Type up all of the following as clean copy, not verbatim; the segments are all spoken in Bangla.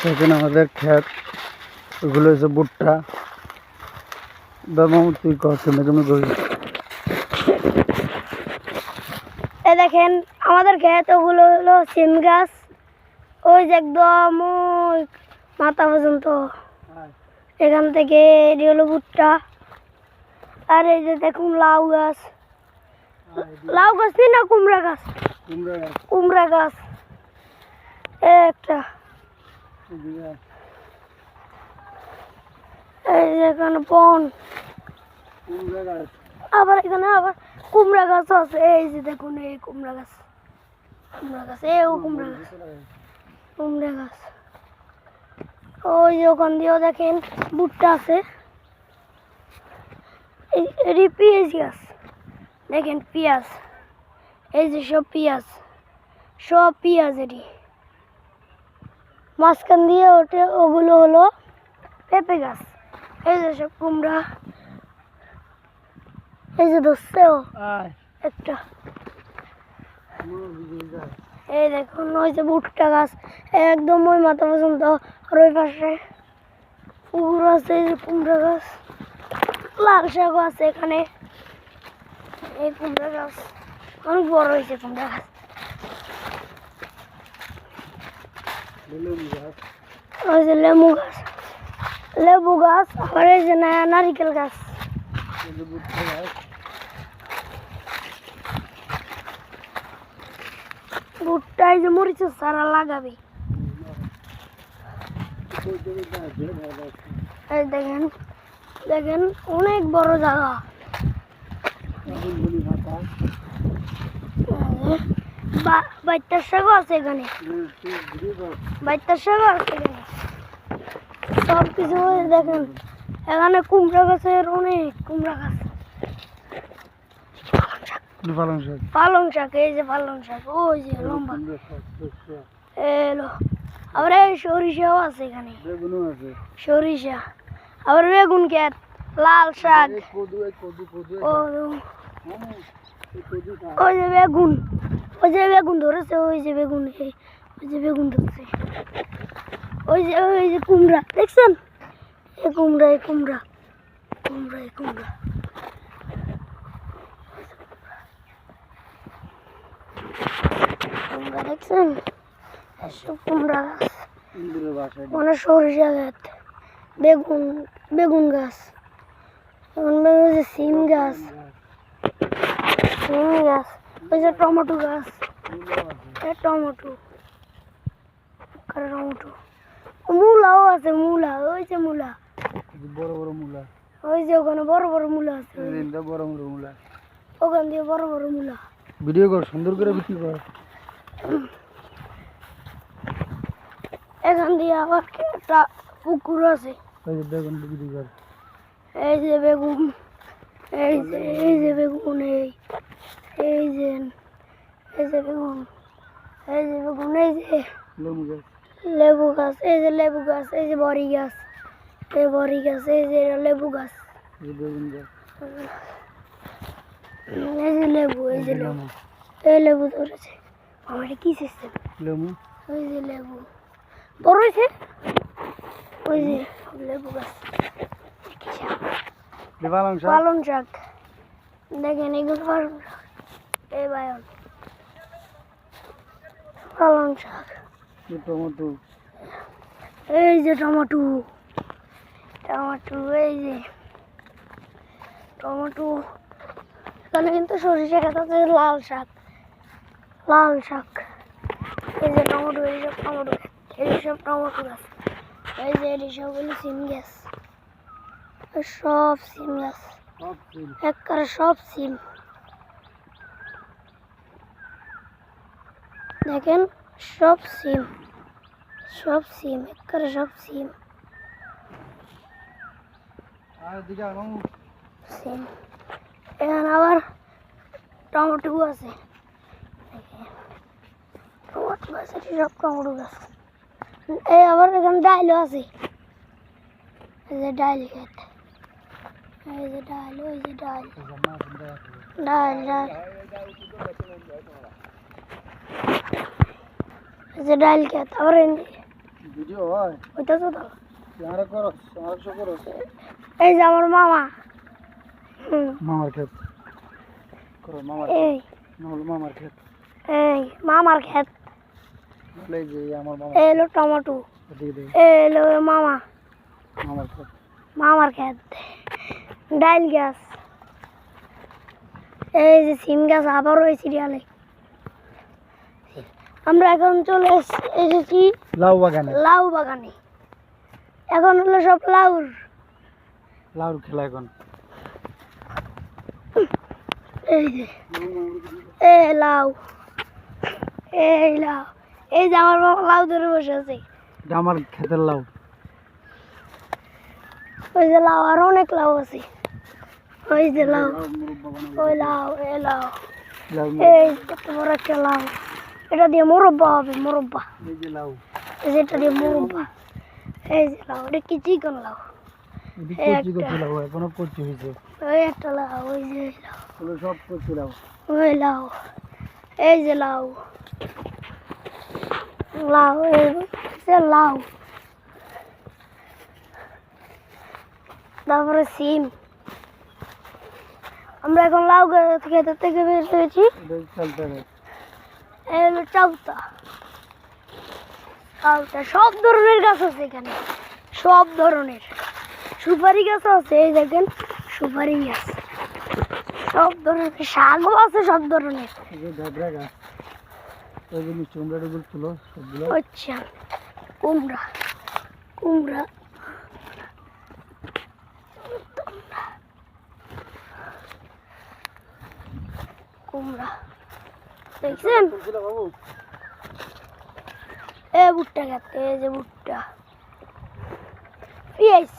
এখানে আমাদের ক্ষেত, ওগুলো হচ্ছে ভুট্টা। তুই করছেন কেমন করি? এই দেখেন আমাদের ক্ষেত, ওগুলো হলো সিম গাছ। ওই যে একদম ওই মাথা পর্যন্ত, এখান থেকে এটি হলো ভুট্টা। আর এই যে দেখুন লাউ গাছ। লাউ গাছ না কুমড়া গাছ? কুমড়া গাছ একটা। এই যে এখানে বন, আবার এখানে আবার কুমড়া গাছ আছে। এই যে দেখুন এই কুমড়া গাছ, কুমড়া গাছ, এই কুমড়া গাছ, কুমড়া গাছ। ওই যে ওখান দিয়েও দেখেন ভুট্টা আছে। এটি পেঁয়াজ গাছ, দেখেন পেঁয়াজ। এই যে সব পেঁয়াজ, সব পেঁয়াজ। এটি মাঝখান দিয়ে ওঠে, ওগুলো হলো পেঁপে গাছ। এই যে সব কুমড়া। এই যে ধরছেও একটা। এই দেখুন ওই যে ভুট্টা গাছ একদম ওই মাথা পর্যন্ত। আর ওই পাশে পুকুর আছে। এই যে কুমড়া গাছ, লাল শাকও আছে এখানে। এই কুমড়া গাছ অনেক বড় হয়েছে। কুমড়া গাছ, ওই যে লেবু গাছ, লেবু গাছ। আবার এই যে নারিকেল গাছ। ভুট্টা এই যে মরিচের চারা লাগাবে। এই দেখেন, দেখেন অনেক বড় জায়গা। বাইতার শাকও আছে এখানে, বাইতার শাকও আছে এখানে। সব কিছু দেখেন এখানে। কুমড়া গাছের অনেক কুমড়া গাছ। পালং শাক, এই যে পালং শাক, ওই যে লম্বা এলো। আবার এই সরিষাও আছে এখানে, সরিষা। আবার বেগুন ক্ষেত, লাল শাক, ওই যে বেগুন, ওই যে বেগুন ধরেছে। ওই যে বেগুন, ওই যে বেগুন ধরছে। ওই যে কুমড়া দেখছেন? এই কুমড়া, এই কুমড়া, কুমড়া, এই কুমড়া। কুমড়া দেখছেন? এসব কুমড়া গাছ, মানে সরিষা গাছ, বেগুন, বেগুন গাছ, সিম গাছ, সিম গাছ। ওই যে টমেটো গাছ, টমেটো, টমেটো। মূলাও আছে, মূলা, ওই যে মূলা, বড় বড় মূলা। ওই যে ওখানে বড় বড় মূলা আছে, বড় বড় মূলা। ওখান দিয়ে বড় বড় মূলা। ভিডিও কর, সুন্দর করে বিক্রি কর। এখান দিয়ে আবার একটা পুকুর আছে। এই যে বেগুন বিক্রি কর। এই যে বেগুন, এই যে বেগুন, এই যে বেগুন, এই যে বেগুন, এই যে লেবু গাছ, এই যে লেবু গাছ, এই যে বড়ি গাছ, এই বড়ি গাছ, এই যে লেবু গাছ, এই যে লেবু, এই যে লেবু, এই লেবু ধরেছে। আমার কি সিস্টেম? লেবু, ওই যে লেবু বড় হয়েছে। ওই যে লেবু গাছ, পালং শাক, দেখেন এগুলো পালং শাক। এই বায়ন পালং শাক, টমেটো, এই যে টমেটো, টমেটো, এই যে টমেটো। এখানে কিন্তু সরিষা গাছ আছে, লাল শাক, লাল শাক। এই যে টমেটো, এই সব টমেটো, এই সব টমেটো গাছ। এই যে এই সব হলো সিম গাছ, সব সিম গাছ, একবারে সব সিম। দেখেন সব সিম, সব সিম, একবারে সব সিম, সিম। এখানে আবার টমেটো আছে, টমেটো গাছ, সব টমেটো গাছ। এই আবার এখানে ডাইলও আছে, এই যে ডাইল ক্ষেত, এই যে ডাইল, ওই যে ডাইল, ডাইল, ডাইল, এই যে ডাইল ক্ষেত। আবার ভিডিও হয় হইতাছে তো ক্যামেরা করো আমার শো করো এই যে আমার মামা মামার ক্ষেত করো মামার এই মামার ক্ষেত এই মামার ক্ষেত এই যে আমার মামা এই হলো টমেটো দিয়ে দে এই হলো মামা মামার ক্ষেত মামার ক্ষেত ডাইল গাছ এই যে সিম গাছ আবার ওই সিরিয়ালে আমরা এখন চলে এসেছি লাউ বাগানে লাউ বাগানে এখন হলো সব লাউর লাউর খেলা এখন এই যে এই লাউ এই লাউ এই যে আমার বাবা লাউ ধরে বসে আছে এটা আমার ক্ষেতের লাউ ওই যে লাউ আর অনেক লাউ আছে ওই যে লাউ ওই লাউ এই লাউ এই কত বড় একটা লাউ এটা দিয়ে মুরব্বা হবে মুরব্বা এই যে লাউ এই যে এটা দিয়ে মুরব্বা এই যে লাউ এটা কি চিকন লাউ কচি কচি লাউ এখনো কচি হয়েছে ওই একটা লাউ ওই যে লাউ এগুলো সব কচি লাউ ওই লাউ এই যে লাউ লাউ এই যে লাউ তারপরে সিম আমরা এখন লাউ খেতে থেকে বের হয়েছি এটা চলতে হবে এই হলো চাউতা চাউতা সব ধরনের গাছ আছে এখানে সব ধরনের সুপারি গাছ আছে এই দেখেন সুপারি গাছ সব ধরনের শাকও আছে সব ধরনের এই যে ঢাকরা গাছ এই যে মিষ্টি কুমড়া টুকুর ছিল সবগুলো আচ্ছা কুমড়া কুমড়া কুমড়া দেখছেন ছিল বাবু এ ভুট্টা খেতে এই যে ভুট্টা পেঁয়াজ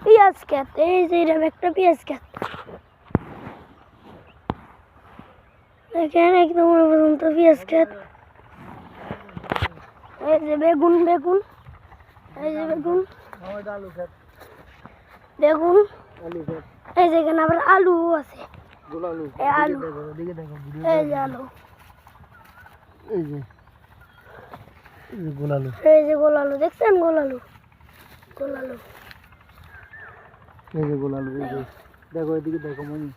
পেঁয়াজ খেতে এই যে এরকম একটা পেঁয়াজ খেতে দেখেন একদম পর্যন্ত পেঁয়াজ খেত এই যে বেগুন বেগুন এই যে বেগুন আমার আলু ক্ষেত বেগুন আলু ক্ষেত এই যে এখানে আবার আলু আছে গোল আলু এই আলু এদিকে দেখো ভিডিও এই যে আলু এই যে গোল আলু এই যে গোল আলু দেখছেন গোল আলু গোল আলু এই যে গোল আলু এই যে দেখো এদিকে দেখো মনি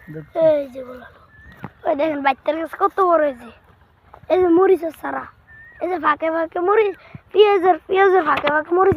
দেখছো? এই যে গোল আলু ওই দেখেন বাচ্চার কাছে কত বড় হয়েছে এই যে মরিচের সারা এই যে ফাঁকে ফাঁকে মরিচ পেঁয়াজের ফাঁকে ফাঁকে মরিচ